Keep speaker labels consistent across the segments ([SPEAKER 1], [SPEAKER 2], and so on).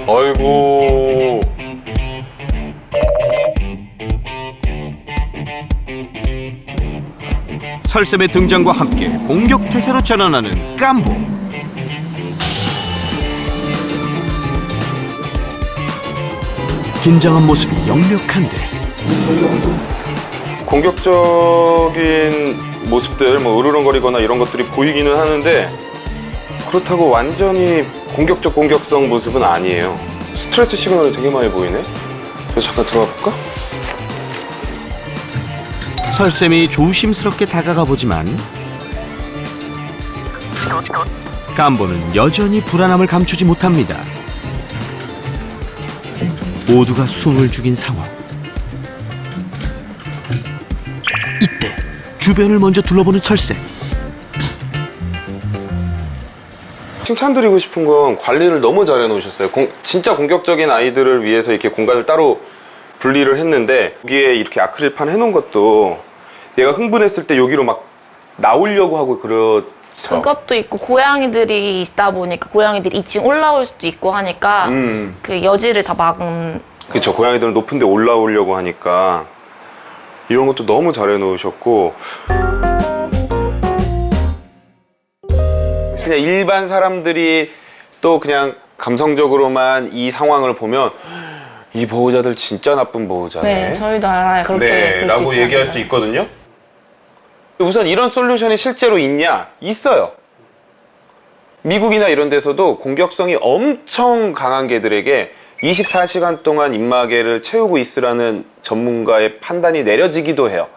[SPEAKER 1] 아이고.
[SPEAKER 2] 설쌤의 등장과 함께 공격 태세로 전환하는 깜보. 긴장한 모습이 역력한데
[SPEAKER 1] 공격적인 모습들, 뭐 으르렁거리거나 이런 것들이 보이기는 하는데 그렇다고 완전히 공격성 모습은 아니에요. 스트레스 시그널이 되게 많이 보이네. 그래서 잠깐 들어가 볼까?
[SPEAKER 2] 설쌤이 조심스럽게 다가가 보지만 깜보는 여전히 불안함을 감추지 못합니다. 모두가 숨을 죽인 상황. 이때 주변을 먼저 둘러보는 설쌤.
[SPEAKER 1] 칭찬드리고 싶은 건 관리를 너무 잘해 놓으셨어요. 진짜 공격적인 아이들을 위해서 이렇게 공간을 따로 분리를 했는데 여기에 이렇게 아크릴판 해놓은 것도 얘가 흥분했을 때 여기로 막 나오려고 하고 그렇죠.
[SPEAKER 3] 그것도 있고 고양이들이 있다 보니까 고양이들이 2층 올라올 수도 있고 하니까 그 여지를 다 막은.
[SPEAKER 1] 그렇죠. 고양이들은 높은 데 올라오려고 하니까 이런 것도 너무 잘해 놓으셨고 그냥 일반 사람들이 또 그냥 감성적으로만 이 상황을 보면 이 보호자들 진짜 나쁜 보호자네.
[SPEAKER 3] 네, 저희도 알아요. 그렇게
[SPEAKER 1] 네,
[SPEAKER 3] 볼 수
[SPEAKER 1] 라고
[SPEAKER 3] 있다는
[SPEAKER 1] 얘기할
[SPEAKER 3] 거.
[SPEAKER 1] 수 있거든요. 우선 이런 솔루션이 실제로 있냐? 있어요. 미국이나 이런 데서도 공격성이 엄청 강한 개들에게 24시간 동안 입마개를 채우고 있으라는 전문가의 판단이 내려지기도 해요.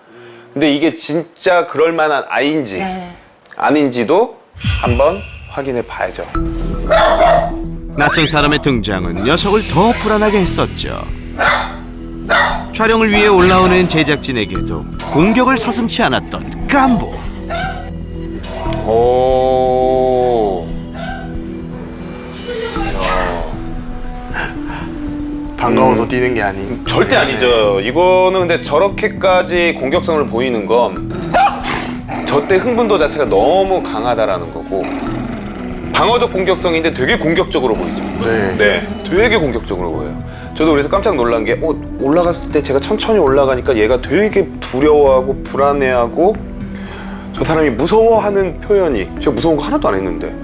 [SPEAKER 1] 근데 이게 진짜 그럴 만한 아이인지
[SPEAKER 3] 네.
[SPEAKER 1] 아닌지도 한번 확인해 봐야죠.
[SPEAKER 2] 낯선 사람의 등장은 녀석을 더 불안하게 했었죠. 촬영을 위해 올라오는 제작진에게도 공격을 서슴지 않았던 깜보.
[SPEAKER 1] 오.
[SPEAKER 4] 반가워서 뛰는 게 아닌.
[SPEAKER 1] 절대 아니죠. 이거는 근데 저렇게까지 공격성을 보이는 건 저때 흥분도 자체가 너무 강하다라는 거고 방어적 공격성인데 되게 공격적으로 보이죠.
[SPEAKER 4] 네.
[SPEAKER 1] 네, 되게 공격적으로 보여요. 저도 그래서 깜짝 놀란 게 올라갔을 때 제가 천천히 올라가니까 얘가 되게 두려워하고 불안해하고 저 사람이 무서워하는 표현이 제가 무서운 거 하나도 안 했는데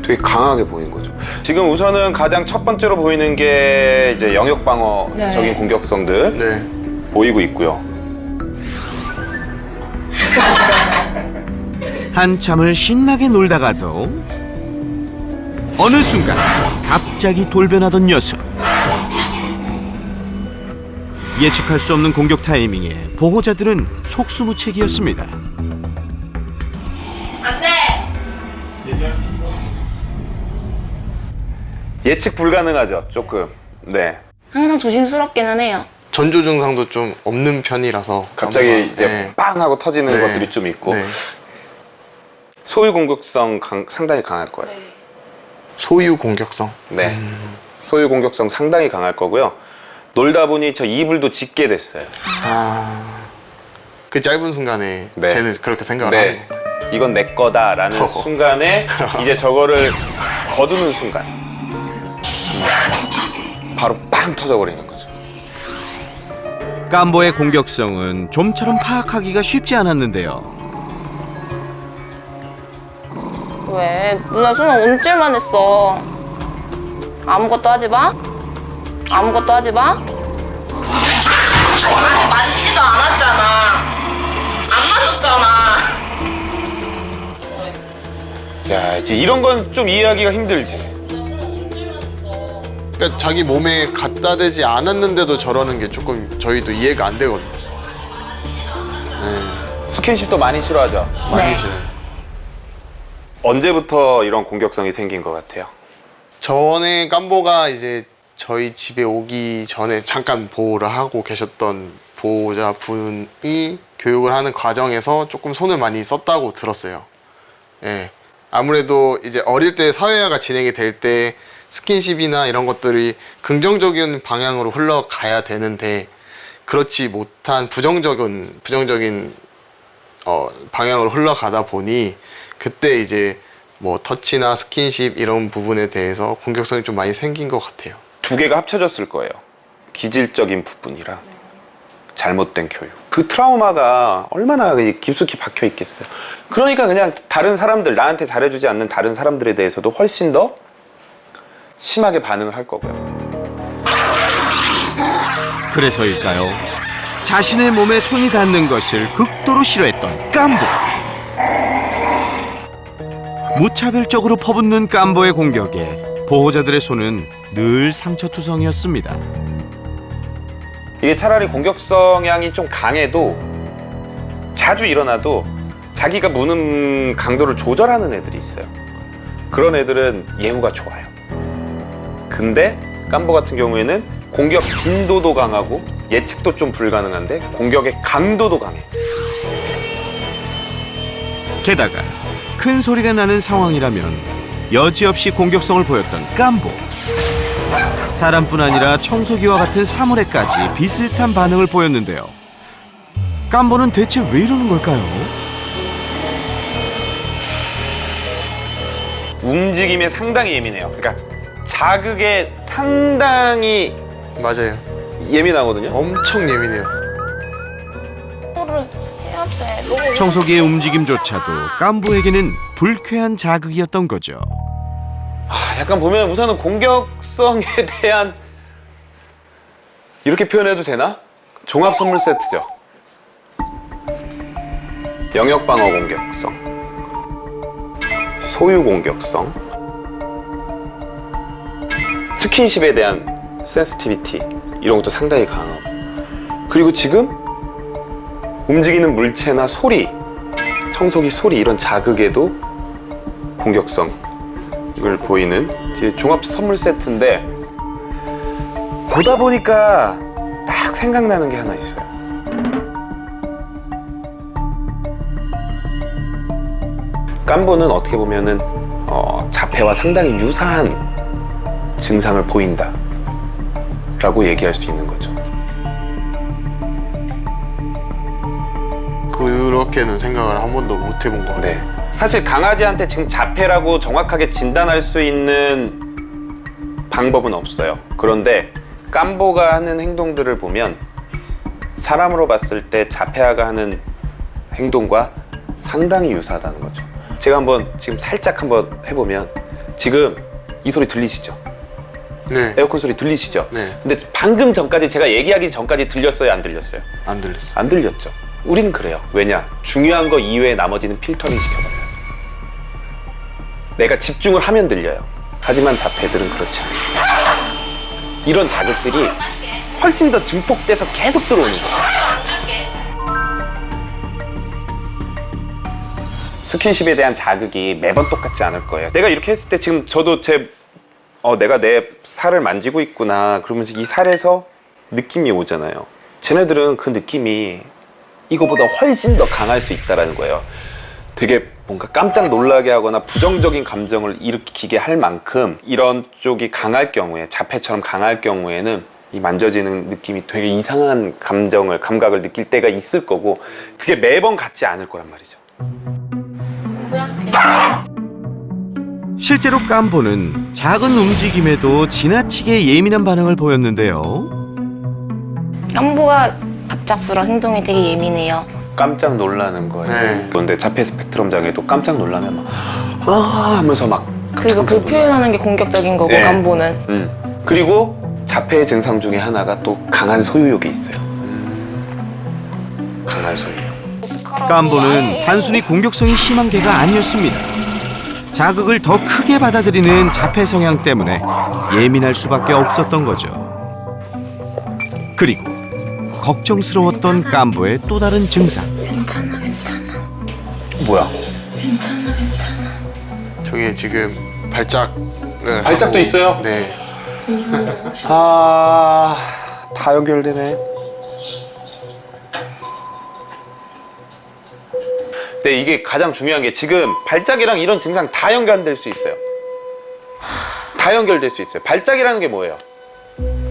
[SPEAKER 1] 되게 강하게 보이는 거죠. 지금 우선은 가장 첫 번째로 보이는 게 이제 영역 방어적인
[SPEAKER 3] 네.
[SPEAKER 1] 공격성들
[SPEAKER 4] 네.
[SPEAKER 1] 보이고 있고요.
[SPEAKER 2] 한참을 신나게 놀다가도 어느 순간 갑자기 돌변하던 녀석. 예측할 수 없는 공격 타이밍에 보호자들은 속수무책이었습니다.
[SPEAKER 1] 예측 불가능하죠, 조금. 네.
[SPEAKER 3] 항상 조심스럽기는 해요.
[SPEAKER 4] 전조 증상도 좀 없는 편이라서
[SPEAKER 1] 갑자기
[SPEAKER 4] 깜빡.
[SPEAKER 1] 이제
[SPEAKER 4] 네.
[SPEAKER 1] 빵 하고 터지는
[SPEAKER 4] 네.
[SPEAKER 1] 것들이 좀 있고
[SPEAKER 4] 네.
[SPEAKER 1] 소유 공격성 상당히 강할 거예요.
[SPEAKER 4] 소유 공격성.
[SPEAKER 1] 네. 소유 공격성 상당히 강할 거고요. 놀다 보니 저 이불도 짖게 됐어요.
[SPEAKER 4] 그 짧은 순간에
[SPEAKER 1] 네.
[SPEAKER 4] 쟤는 그렇게 생각을
[SPEAKER 1] 네.
[SPEAKER 4] 하는.
[SPEAKER 1] 이건 내 거다라는 순간에 이제 저거를 거두는 순간 바로 빵 터져버리는 거죠.
[SPEAKER 2] 깜보의 공격성은 좀처럼 파악하기가 쉽지 않았는데요.
[SPEAKER 3] 왜? 누나 수능 온줄만 했어. 아무것도 하지 마. 아무것도 하지 마. 아직 만지지도 않았잖아. 안 맞았잖아.
[SPEAKER 1] 야, 이제 이런 건 좀 이해하기가 힘들지.
[SPEAKER 4] 그러니까 자기 몸에 갖다 대지 않았는데도 저러는 게 조금 저희도 이해가 안 되거든요.
[SPEAKER 1] 스킨십도 많이 싫어하죠.
[SPEAKER 4] 많이
[SPEAKER 3] 네.
[SPEAKER 4] 싫어요.
[SPEAKER 1] 언제부터 이런 공격성이 생긴 것 같아요?
[SPEAKER 4] 전에 깜보가 이제 저희 집에 오기 전에 잠깐 보호를 하고 계셨던 보호자분이 교육을 하는 과정에서 조금 손을 많이 썼다고 들었어요. 예. 아무래도 이제 어릴 때 사회화가 진행이 될 때 스킨십이나 이런 것들이 긍정적인 방향으로 흘러가야 되는데 그렇지 못한 부정적인 방향으로 흘러가다 보니 그때 이제 뭐 터치나 스킨십 이런 부분에 대해서 공격성이 좀 많이 생긴 것 같아요.
[SPEAKER 1] 두 개가 합쳐졌을 거예요. 기질적인 부분이랑 잘못된 교육. 그 트라우마가 얼마나 깊숙이 박혀 있겠어요. 그러니까 그냥 다른 사람들, 나한테 잘해주지 않는 다른 사람들에 대해서도 훨씬 더 심하게 반응을 할 거고요.
[SPEAKER 2] 그래서일까요? 자신의 몸에 손이 닿는 것을 극도로 싫어했던 깜보. 무차별적으로 퍼붓는 깜보의 공격에 보호자들의 손은 늘 상처투성이었습니다.
[SPEAKER 1] 이게 차라리 공격 성향이 좀 강해도 자주 일어나도 자기가 무는 강도를 조절하는 애들이 있어요. 그런 애들은 예후가 좋아요. 근데 깜보 같은 경우에는 공격 빈도도 강하고 예측도 좀 불가능한데 공격의 강도도 강해.
[SPEAKER 2] 게다가 큰 소리가 나는 상황이라면 여지없이 공격성을 보였던 깜보. 사람뿐 아니라 청소기와 같은 사물에까지 비슷한 반응을 보였는데요. 깜보는 대체 왜 이러는 걸까요?
[SPEAKER 1] 움직임에 상당히 예민해요. 그러니까 자극에 상당히
[SPEAKER 4] 맞아요.
[SPEAKER 1] 예민하거든요.
[SPEAKER 4] 엄청 예민해요.
[SPEAKER 3] 뭐를 해야 돼. 너무
[SPEAKER 2] 청소기의 움직임조차도 깜보에게는 불쾌한 자극이었던 거죠.
[SPEAKER 1] 약간 보면 우선은 공격성에 대한 이렇게 표현해도 되나? 종합 선물 세트죠. 영역 방어 공격성, 소유 공격성, 스킨십에 대한 센시티비티 이런 것도 상당히 강하고, 그리고 지금 움직이는 물체나 소리, 청소기 소리 이런 자극에도 공격성을 보이는 종합 선물 세트인데, 보다 보니까 딱 생각나는 게 하나 있어요. 깜보는 어떻게 보면은 자폐와 상당히 유사한 증상을 보인다 라고 얘기할 수 있는 거죠.
[SPEAKER 4] 그렇게는 생각을 한 번도 못 해본 것 같아요.
[SPEAKER 1] 네. 사실 강아지한테 지금 자폐라고 정확하게 진단할 수 있는 방법은 없어요. 그런데 깜보가 하는 행동들을 보면 사람으로 봤을 때 자폐아가 하는 행동과 상당히 유사하다는 거죠. 제가 한번 지금 살짝 한번 해보면, 지금 이 소리 들리시죠?
[SPEAKER 4] 네.
[SPEAKER 1] 에어컨 소리 들리시죠?
[SPEAKER 4] 네.
[SPEAKER 1] 근데 방금 전까지 제가 얘기하기 전까지 들렸어요, 안 들렸어요?
[SPEAKER 4] 안 들렸어요.
[SPEAKER 1] 안 들렸죠. 우리는 그래요. 왜냐? 중요한 거 이외에 나머지는 필터링 시켜버려요. 내가 집중을 하면 들려요. 하지만 자폐들은 그렇지 않아요. 이런 자극들이 훨씬 더 증폭돼서 계속 들어오는 거예요. 스킨십에 대한 자극이 매번 똑같지 않을 거예요. 내가 이렇게 했을 때 지금 저도 내가 내 살을 만지고 있구나 그러면서 이 살에서 느낌이 오잖아요. 쟤네들은 그 느낌이 이거보다 훨씬 더 강할 수 있다는 거예요. 되게 뭔가 깜짝 놀라게 하거나 부정적인 감정을 일으키게 할 만큼 이런 쪽이 강할 경우에, 자폐처럼 강할 경우에는 이 만져지는 느낌이 되게 이상한 감각을 느낄 때가 있을 거고, 그게 매번 같지 않을 거란 말이죠.
[SPEAKER 2] 실제로 깜보는 작은 움직임에도 지나치게 예민한 반응을 보였는데요.
[SPEAKER 3] 깜보가 갑작스러운 행동이 되게 예민해요.
[SPEAKER 1] 깜짝 놀라는 거예요.
[SPEAKER 4] 네.
[SPEAKER 1] 그런데 자폐 스펙트럼 장애도 깜짝 놀라면 막 하면서 막
[SPEAKER 3] 그리고 그 표현하는 게 공격적인 거고,
[SPEAKER 1] 네.
[SPEAKER 3] 깜보는.
[SPEAKER 1] 그리고 자폐의 증상 중에 하나가 또 강한 소유욕이 있어요. 강한 소유욕.
[SPEAKER 2] 깜보는 단순히 공격성이 심한 개가 아니었습니다. 자극을 더 크게 받아들이는 자폐 성향 때문에 예민할 수밖에 없었던 거죠. 그리고 걱정스러웠던 깜보의 또 다른 증상.
[SPEAKER 3] 괜찮아.
[SPEAKER 1] 뭐야?
[SPEAKER 3] 괜찮아.
[SPEAKER 4] 저게 지금 발작을
[SPEAKER 1] 발작도
[SPEAKER 4] 하고,
[SPEAKER 1] 있어요?
[SPEAKER 4] 네.
[SPEAKER 1] 다 연결되네. 네, 이게 가장 중요한 게 지금 발작이랑 이런 증상 다 연결될 수 있어요. 다 연결될 수 있어요. 발작이라는 게 뭐예요?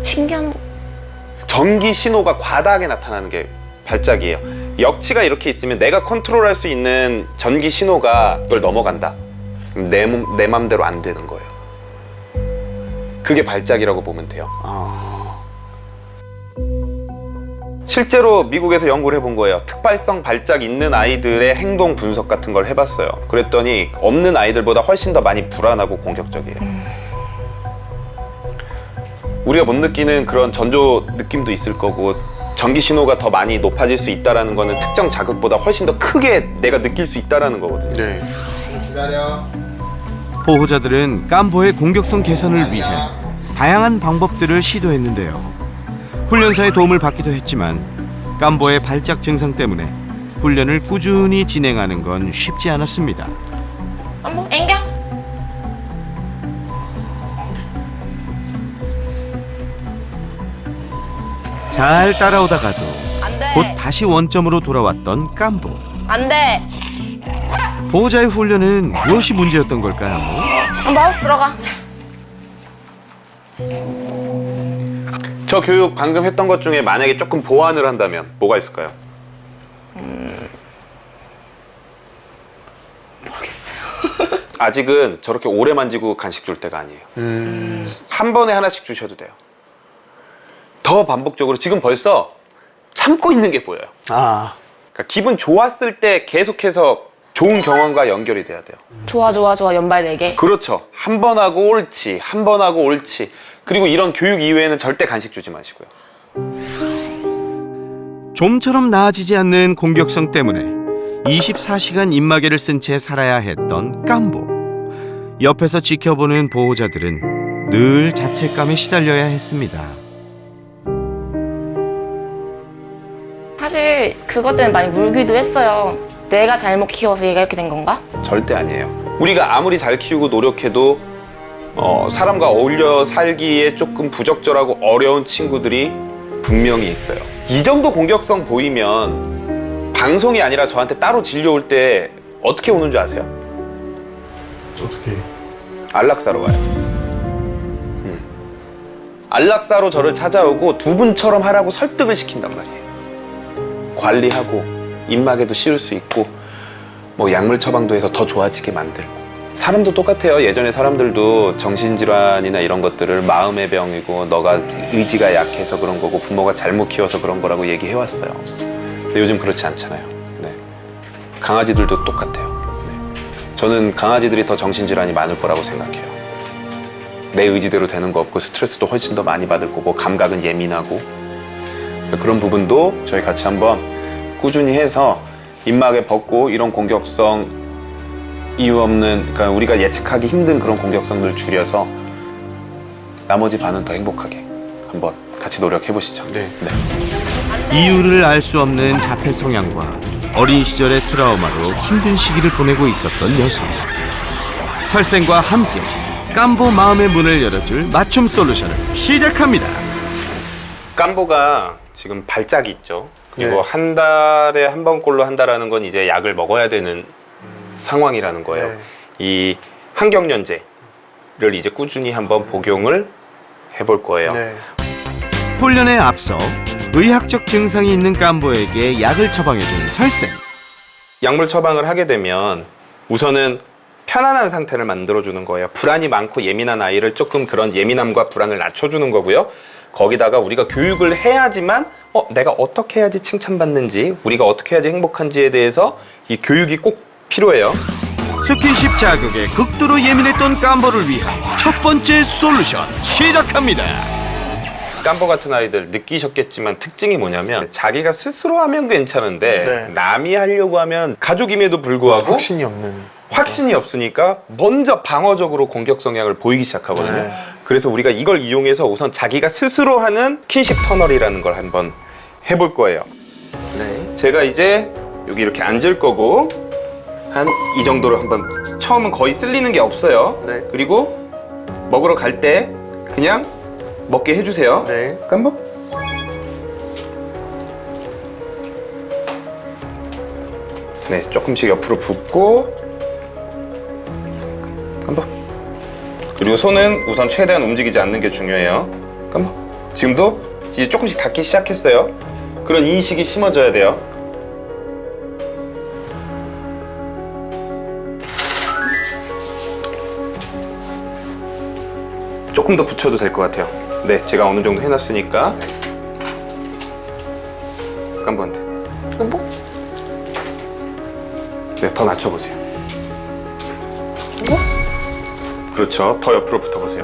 [SPEAKER 3] 신기한
[SPEAKER 1] 전기 신호가 과다하게 나타나는 게 발작이에요. 역치가 이렇게 있으면 내가 컨트롤할 수 있는 전기 신호가 그걸 넘어간다. 그럼 내 맘대로 안 되는 거예요. 그게 발작이라고 보면 돼요. 실제로 미국에서 연구를 해본 거예요. 특발성 발작 있는 아이들의 행동 분석 같은 걸 해봤어요. 그랬더니 없는 아이들보다 훨씬 더 많이 불안하고 공격적이에요. 우리가 못 느끼는 그런 전조 느낌도 있을 거고 전기 신호가 더 많이 높아질 수 있다는 거는 특정 자극보다 훨씬 더 크게 내가 느낄 수 있다는 거거든요.
[SPEAKER 4] 네. 기다려.
[SPEAKER 2] 보호자들은 깜보의 공격성 개선을 위해 다양한 방법들을 시도했는데요. 훈련사의 도움을 받기도 했지만 깜보의 발작 증상 때문에 훈련을 꾸준히 진행하는 건 쉽지 않았습니다.
[SPEAKER 3] 깜보 앵겨.
[SPEAKER 2] 잘 따라오다가도
[SPEAKER 3] 안돼.
[SPEAKER 2] 곧 다시 원점으로 돌아왔던 깜보.
[SPEAKER 3] 안돼.
[SPEAKER 2] 보호자의 훈련은 무엇이 문제였던 걸까요?
[SPEAKER 3] 마우스 들어가.
[SPEAKER 1] 저 교육 방금 했던 것 중에 만약에 조금 보완을 한다면 뭐가 있을까요?
[SPEAKER 3] 모르겠어요.
[SPEAKER 1] 아직은 저렇게 오래 만지고 간식 줄 때가 아니에요. 한 번에 하나씩 주셔도 돼요. 더 반복적으로 지금 벌써 참고 있는 게 보여요.
[SPEAKER 4] 아.
[SPEAKER 1] 그러니까 기분 좋았을 때 계속해서 좋은 경험과 연결이 돼야 돼요.
[SPEAKER 3] 좋아 연발 4개.
[SPEAKER 1] 그렇죠. 한 번 하고 옳지, 한 번 하고 옳지. 그리고 이런 교육 이외에는 절대 간식 주지 마시고요.
[SPEAKER 2] 좀처럼 나아지지 않는 공격성 때문에 24시간 입마개를 쓴 채 살아야 했던 깜보. 옆에서 지켜보는 보호자들은 늘 자책감에 시달려야 했습니다.
[SPEAKER 3] 사실 그것 때문에 많이 울기도 했어요. 내가 잘못 키워서 얘가 이렇게 된 건가?
[SPEAKER 1] 절대 아니에요. 우리가 아무리 잘 키우고 노력해도 사람과 어울려 살기에 조금 부적절하고 어려운 친구들이 분명히 있어요. 이 정도 공격성 보이면 방송이 아니라 저한테 따로 진료 올 때 어떻게 오는 줄 아세요?
[SPEAKER 4] 어떻게?
[SPEAKER 1] 안락사로 와요. 안락사로 저를 찾아오고 두 분처럼 하라고 설득을 시킨단 말이에요. 관리하고 입마개도 씌울 수 있고 뭐 약물 처방도 해서 더 좋아지게 만들고. 사람도 똑같아요. 예전에 사람들도 정신질환이나 이런 것들을 마음의 병이고 너가 의지가 약해서 그런 거고 부모가 잘못 키워서 그런 거라고 얘기해왔어요. 근데 요즘 그렇지 않잖아요. 네. 강아지들도 똑같아요. 네. 저는 강아지들이 더 정신질환이 많을 거라고 생각해요. 내 의지대로 되는 거 없고 스트레스도 훨씬 더 많이 받을 거고 감각은 예민하고. 그런 부분도 저희 같이 한번 꾸준히 해서 입마개 벗고 이런 공격성 이유 없는, 그러니까 우리가 예측하기 힘든 그런 공격성들을 줄여서 나머지 반은 더 행복하게 한번 같이 노력해 보시죠.
[SPEAKER 4] 네.
[SPEAKER 2] 이유를 알 수 없는 자폐 성향과 어린 시절의 트라우마로 힘든 시기를 보내고 있었던 여성. 설생과 함께 깜보 마음의 문을 열어줄 맞춤 솔루션을 시작합니다.
[SPEAKER 1] 깜보가 지금 발작이 있죠. 그리고
[SPEAKER 4] 네.
[SPEAKER 1] 한 달에 한 번꼴로 한다라는 건 이제 약을 먹어야 되는 상황이라는 거예요.
[SPEAKER 4] 네.
[SPEAKER 1] 이 항경련제를 이제 꾸준히 한번 복용을 해볼 거예요.
[SPEAKER 4] 네.
[SPEAKER 2] 훈련에 앞서 의학적 증상이 있는 깜보에게 약을 처방해준 설생.
[SPEAKER 1] 약물 처방을 하게 되면 우선은 편안한 상태를 만들어주는 거예요. 불안이 많고 예민한 아이를 조금 그런 예민함과 불안을 낮춰주는 거고요. 거기다가 우리가 교육을 해야지만 내가 어떻게 해야지 칭찬받는지, 우리가 어떻게 해야지 행복한지에 대해서 이 교육이 꼭 필요해요.
[SPEAKER 2] 스킨십 자극에 극도로 예민했던 깜보를 위한 첫 번째 솔루션 시작합니다.
[SPEAKER 1] 깜보 같은 아이들 느끼셨겠지만 특징이 뭐냐면 자기가 스스로 하면 괜찮은데
[SPEAKER 4] 네.
[SPEAKER 1] 남이 하려고 하면 가족임에도 불구하고
[SPEAKER 4] 확신이 없는.
[SPEAKER 1] 확신이 없으니까 먼저 방어적으로 공격 성향을 보이기 시작하거든요.
[SPEAKER 4] 네.
[SPEAKER 1] 그래서 우리가 이걸 이용해서 우선 자기가 스스로 하는 스킨십 터널이라는 걸 한번 해볼 거예요.
[SPEAKER 4] 네.
[SPEAKER 1] 제가 이제 여기 이렇게 앉을 거고 한 이 정도로 한번, 처음은 거의 쓸리는 게 없어요.
[SPEAKER 4] 네.
[SPEAKER 1] 그리고 먹으러 갈 때 그냥 먹게 해주세요.
[SPEAKER 4] 네.
[SPEAKER 1] 깜보. 네, 조금씩 옆으로 붓고 깜보. 그리고 손은 우선 최대한 움직이지 않는 게 중요해요. 깜보. 지금도 이제 조금씩 닿기 시작했어요. 그런 인식이 심어져야 돼요. 조금 더 붙여도 될 것 같아요. 네, 제가 어느 정도 해놨으니까 깜보한테.
[SPEAKER 3] 깜보?
[SPEAKER 1] 네, 더 낮춰보세요. 그렇죠. 더 옆으로 붙어보세요.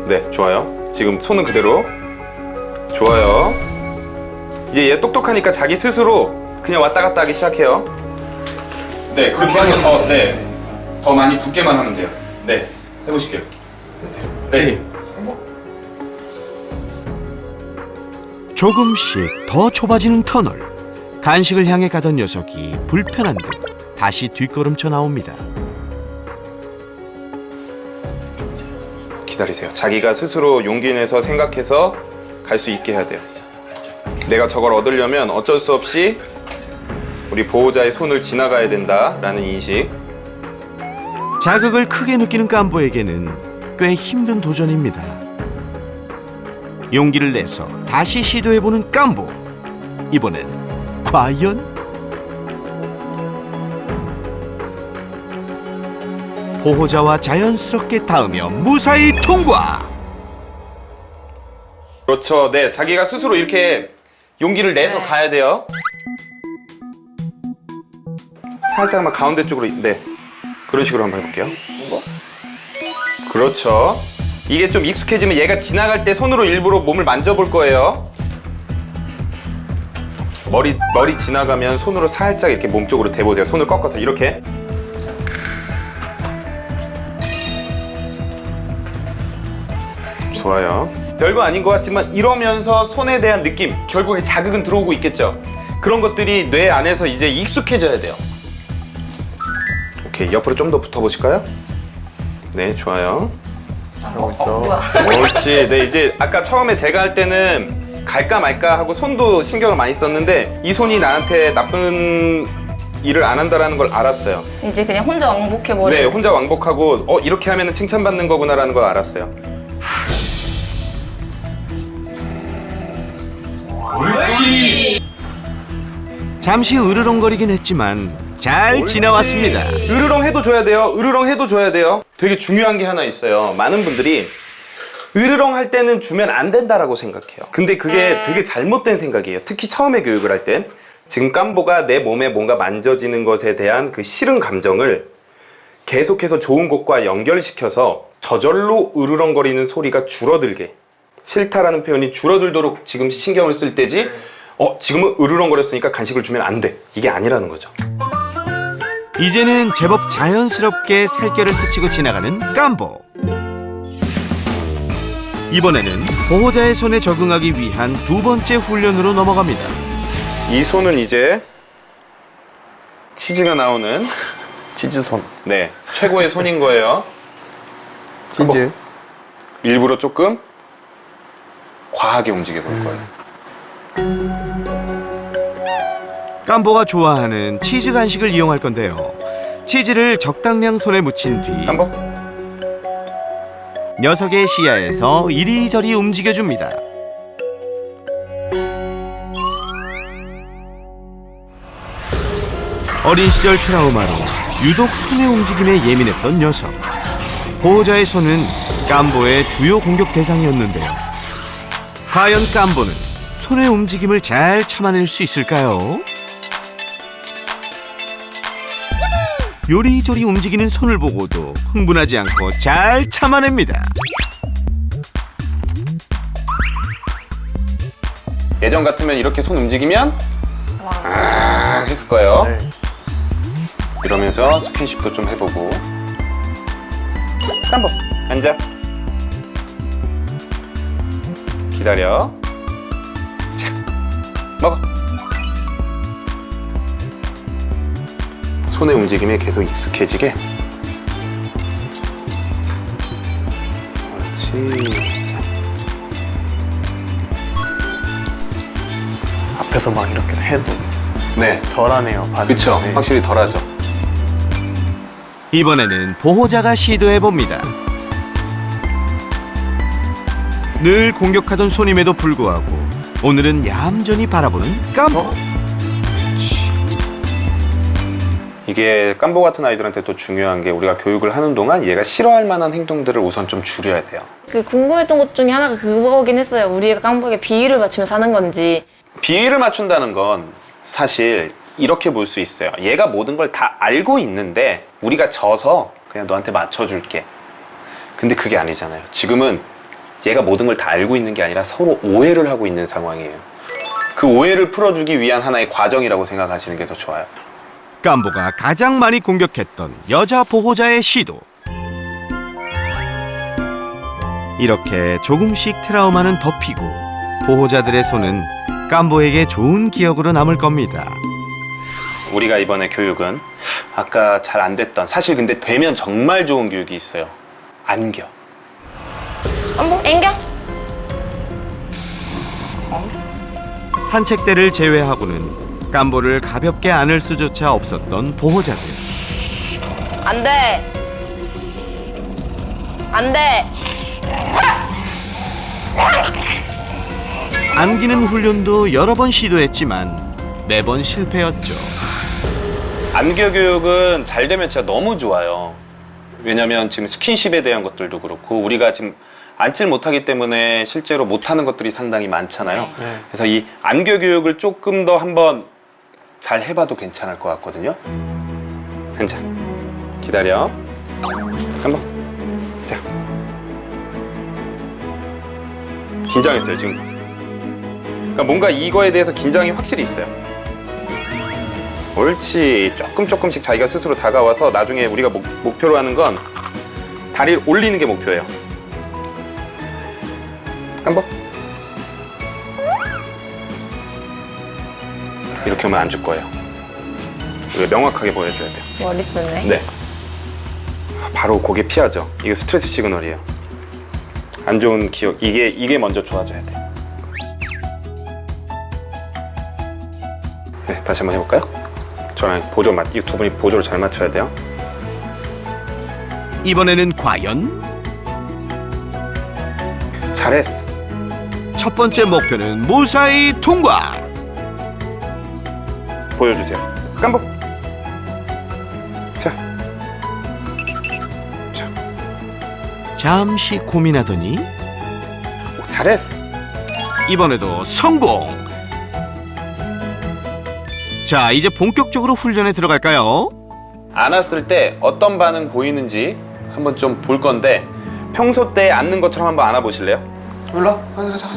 [SPEAKER 1] 네, 좋아요. 지금 손은 그대로. 좋아요. 이제 얘 똑똑하니까 자기 스스로 그냥 왔다 갔다 하기 시작해요. 네, 그렇게 해서 더 많이 붙게만 하면 돼요. 네, 해보실게요. 네.
[SPEAKER 2] 조금씩 더 좁아지는 터널. 간식을 향해 가던 녀석이 불편한 듯 다시 뒷걸음쳐 나옵니다.
[SPEAKER 1] 기다리세요. 자기가 스스로 용기 내서 생각해서 갈 수 있게 해야 돼요. 내가 저걸 얻으려면 어쩔 수 없이 우리 보호자의 손을 지나가야 된다라는 인식.
[SPEAKER 2] 자극을 크게 느끼는 깜보에게는 꽤 힘든 도전입니다. 용기를 내서 다시 시도해보는 깜보. 이번엔 과연? 보호자와 자연스럽게 닿으며 무사히 통과!
[SPEAKER 1] 그렇죠. 네, 자기가 스스로 이렇게 용기를 내서 가야 돼요. 살짝만 가운데 쪽으로. 네, 그런 식으로 한번 해볼게요. 그렇죠. 이게 좀 익숙해지면 얘가 지나갈 때 손으로 일부러 몸을 만져볼 거예요. 머리 지나가면 손으로 살짝 이렇게 몸 쪽으로 대보세요. 손을 꺾어서 이렇게. 좋아요. 별거 아닌 것 같지만 이러면서 손에 대한 느낌, 결국에 자극은 들어오고 있겠죠. 그런 것들이 뇌 안에서 이제 익숙해져야 돼요. 오케이, 옆으로 좀 더 붙어보실까요? 네, 좋아요.
[SPEAKER 4] 하고 있어.
[SPEAKER 1] 옳지. 네, 이제 아까 처음에 제가 할 때는 갈까 말까 하고 손도 신경을 많이 썼는데 이 손이 나한테 나쁜 일을 안 한다라는 걸 알았어요.
[SPEAKER 3] 이제 그냥 혼자 왕복해버려.
[SPEAKER 1] 네, 혼자 왕복하고 이렇게 하면 칭찬받는 거구나라는 걸 알았어요.
[SPEAKER 2] 잠시 으르렁거리긴 했지만 잘 지나왔습니다.
[SPEAKER 1] 으르렁 해도 줘야 돼요. 으르렁 해도 줘야 돼요. 되게 중요한 게 하나 있어요. 많은 분들이 으르렁 할 때는 주면 안 된다라고 생각해요. 근데 그게 되게 잘못된 생각이에요. 특히 처음에 교육을 할 때. 지금 깜보가 내 몸에 뭔가 만져지는 것에 대한 그 싫은 감정을 계속해서 좋은 것과 연결시켜서 저절로 으르렁거리는 소리가 줄어들게, 싫다라는 표현이 줄어들도록 지금 신경을 쓸 때지, 지금은 으르렁거렸으니까 간식을 주면 안 돼, 이게 아니라는 거죠.
[SPEAKER 2] 이제는 제법 자연스럽게 살결을 스치고 지나가는 깜보. 이번에는 보호자의 손에 적응하기 위한 두 번째 훈련으로 넘어갑니다.
[SPEAKER 1] 이 손은 이제 치즈가 나오는
[SPEAKER 4] 치즈손.
[SPEAKER 1] 네, 최고의 손인 거예요.
[SPEAKER 4] 치즈.
[SPEAKER 1] 일부러 조금 과하게 움직여 볼 거예요.
[SPEAKER 2] 깜보가 좋아하는 치즈 간식을 이용할 건데요. 치즈를 적당량 손에 묻힌 뒤
[SPEAKER 1] 깜보.
[SPEAKER 2] 녀석의 시야에서 이리저리 움직여줍니다. 어린 시절 트라우마로 유독 손의 움직임에 예민했던 녀석. 보호자의 손은 깜보의 주요 공격 대상이었는데요. 과연 깜보는 손의 움직임을 잘 참아낼 수 있을까요? 요리조리 움직이는 손을 보고도 흥분하지 않고 잘 참아냅니다.
[SPEAKER 1] 예전 같으면 이렇게 손 움직이면 했을 거예요.
[SPEAKER 4] 네.
[SPEAKER 1] 이러면서 스킨십도 좀 해보고. 깜보 앉아. 기다려. 자, 먹어. 손의 움직임에 계속 익숙해지게. 그렇지.
[SPEAKER 4] 앞에서 막 이렇게 해도
[SPEAKER 1] 네,
[SPEAKER 4] 덜하네요. 반응이.
[SPEAKER 1] 그쵸.
[SPEAKER 4] 네.
[SPEAKER 1] 확실히 덜하죠.
[SPEAKER 2] 이번에는 보호자가 시도해봅니다. 늘 공격하던 손임에도 불구하고 오늘은 얌전히 바라보는 깜보.
[SPEAKER 1] 이게 깜보 같은 아이들한테 또 중요한 게 우리가 교육을 하는 동안 얘가 싫어할 만한 행동들을 우선 좀 줄여야 돼요.
[SPEAKER 3] 그 궁금했던 것 중에 하나가 그거긴 했어요. 우리가 깜보에게 비위를 맞추면서 하는 건지.
[SPEAKER 1] 비위를 맞춘다는 건 사실 이렇게 볼 수 있어요. 얘가 모든 걸 다 알고 있는데 우리가 져서 그냥 너한테 맞춰줄게. 근데 그게 아니잖아요. 지금은 얘가 모든 걸 다 알고 있는 게 아니라 서로 오해를 하고 있는 상황이에요. 그 오해를 풀어주기 위한 하나의 과정이라고 생각하시는 게 더 좋아요.
[SPEAKER 2] 깜보가 가장 많이 공격했던 여자 보호자의 시도. 이렇게 조금씩 트라우마는 덮이고 보호자들의 손은 깜보에게 좋은 기억으로 남을 겁니다.
[SPEAKER 1] 우리가 이번에 교육은 아까 잘 안 됐던, 사실 근데 되면 정말 좋은 교육이 있어요. 안겨.
[SPEAKER 3] 깜보 앵겨?
[SPEAKER 2] 산책대를 제외하고는 깜보를 가볍게 안을 수조차 없었던 보호자들.
[SPEAKER 3] 안 돼. 안 돼.
[SPEAKER 2] 안기는 훈련도 여러 번 시도했지만 매번 실패였죠.
[SPEAKER 1] 안겨 교육은 잘 되면 진짜 너무 좋아요. 왜냐면 지금 스킨십에 대한 것들도 그렇고 우리가 지금 안질 못하기 때문에 실제로 못하는 것들이 상당히 많잖아요.
[SPEAKER 4] 네.
[SPEAKER 1] 그래서 이 안겨 교육을 조금 더 한번 잘 해봐도 괜찮을 것 같거든요. 앉아. 기다려. 한번. 자. 긴장했어요 지금. 그러니까 뭔가 이거에 대해서 긴장이 확실히 있어요. 옳지. 조금씩 자기가 스스로 다가와서 나중에 우리가 목표로 하는 건 다리를 올리는 게 목표예요. 한번. 이렇게 하면 안 줄 거예요. 이거 명확하게 보여줘야 돼요.
[SPEAKER 3] 머리 쓰네.
[SPEAKER 1] 네. 바로 고개 피하죠. 이거 스트레스 시그널이에요. 안 좋은 기억. 이게 먼저 좋아져야 돼. 네, 다시 한번 해볼까요? 저랑 이 두 분이 보조를 잘 맞춰야 돼요.
[SPEAKER 2] 이번에는 과연?
[SPEAKER 1] 잘했어.
[SPEAKER 2] 첫 번째 목표는 무사히 통과.
[SPEAKER 1] 보여주세요. 깜복. 자. 자.
[SPEAKER 2] 잠시 고민하더니
[SPEAKER 1] 오, 잘했어.
[SPEAKER 2] 이번에도 성공. 자, 이제 본격적으로 훈련에 들어갈까요?
[SPEAKER 1] 안았을 때 어떤 반응 보이는지 한번 좀 볼 건데 평소 때 앉는 것처럼 한번 안아 보실래요?
[SPEAKER 4] 올라. 가자.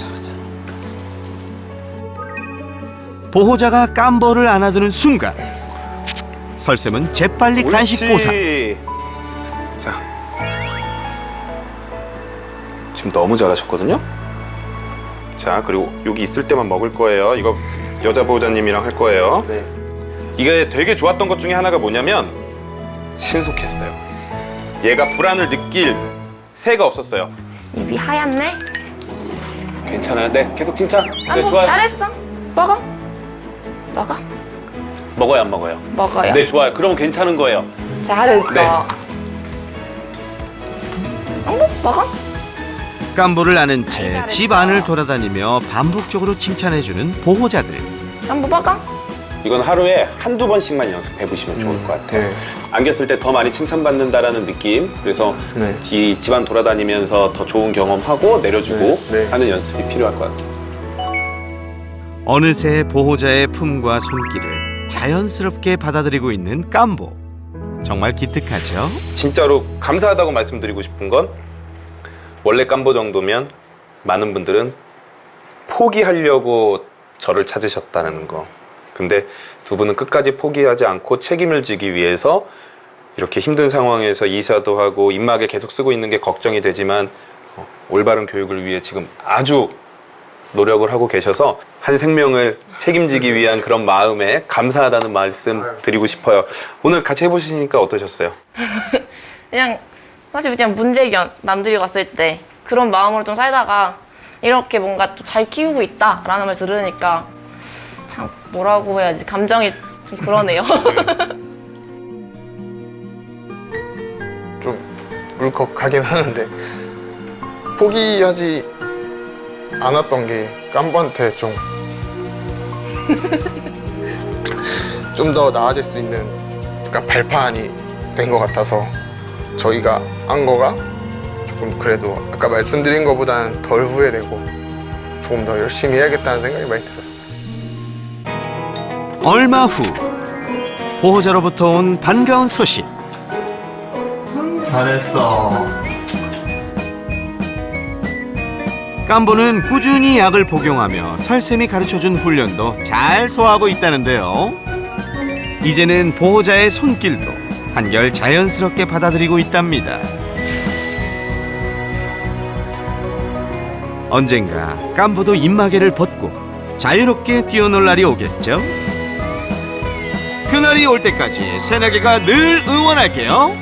[SPEAKER 2] 보호자가 깜보를 안아두는 순간 설쌤은 재빨리 간식 보상.
[SPEAKER 1] 자, 지금 너무 잘하셨거든요. 자, 그리고 여기 있을 때만 먹을 거예요. 이거 여자 보호자님이랑 할 거예요.
[SPEAKER 4] 네.
[SPEAKER 1] 이게 되게 좋았던 것 중에 하나가 뭐냐면 신속했어요. 얘가 불안을 느낄 새가 없었어요.
[SPEAKER 3] 입이 하얗네.
[SPEAKER 1] 괜찮아요. 네, 계속 칭찬. 네,
[SPEAKER 3] 깜보
[SPEAKER 1] 좋아요.
[SPEAKER 3] 잘했어. 먹어. 먹어.
[SPEAKER 1] 먹어요, 안 먹어요?
[SPEAKER 3] 먹어요.
[SPEAKER 1] 네, 좋아요. 그럼 괜찮은 거예요.
[SPEAKER 3] 잘했어.
[SPEAKER 1] 네.
[SPEAKER 3] 깜보 먹어.
[SPEAKER 2] 깜보를 안은 채 집 안을 돌아다니며 반복적으로 칭찬해주는 보호자들.
[SPEAKER 3] 깜보 먹어.
[SPEAKER 1] 이건 하루에 한두 번씩만 연습해 보시면 좋을 것 같아요.
[SPEAKER 4] 네.
[SPEAKER 1] 안겼을 때 더 많이 칭찬받는다라는 느낌. 그래서
[SPEAKER 4] 네.
[SPEAKER 1] 이 집안 돌아다니면서 더 좋은 경험하고 내려주고
[SPEAKER 4] 네.
[SPEAKER 1] 하는 연습이 필요할 것 같아요.
[SPEAKER 2] 어느새 보호자의 품과 손길을 자연스럽게 받아들이고 있는 깜보. 정말 기특하죠?
[SPEAKER 1] 진짜로 감사하다고 말씀드리고 싶은 건 원래 깜보 정도면 많은 분들은 포기하려고 저를 찾으셨다는 거. 근데 두 분은 끝까지 포기하지 않고 책임을 지기 위해서 이렇게 힘든 상황에서 이사도 하고 입막에 계속 쓰고 있는 게 걱정이 되지만 올바른 교육을 위해 지금 아주 노력을 하고 계셔서 한 생명을 책임지기 위한 그런 마음에 감사하다는 말씀 드리고 싶어요. 오늘 같이 해보시니까 어떠셨어요?
[SPEAKER 3] 그냥 사실 그냥 문제견 남들이 봤을 때 그런 마음으로 좀 살다가 이렇게 뭔가 또 잘 키우고 있다라는 말 들으니까 참 뭐라고 해야지 감정이 좀 그러네요.
[SPEAKER 4] 좀 울컥하긴 하는데 포기하지 않았던 게 깜보한테 좀 더 나아질 수 있는 약간 발판이 된 것 같아서 저희가 한 거가 조금 그래도 아까 말씀드린 것보다는 덜 후회되고 조금 더 열심히 해야겠다는 생각이 많이 들어요.
[SPEAKER 2] 얼마 후 보호자로부터 온 반가운 소식.
[SPEAKER 4] 잘했어.
[SPEAKER 2] 깜보는 꾸준히 약을 복용하며 설쌤이 가르쳐준 훈련도 잘 소화하고 있다는데요. 이제는 보호자의 손길도 한결 자연스럽게 받아들이고 있답니다. 언젠가 깜보도 입마개를 벗고 자유롭게 뛰어놀 날이 오겠죠? 그날이 올 때까지 새나개가 늘 응원할게요.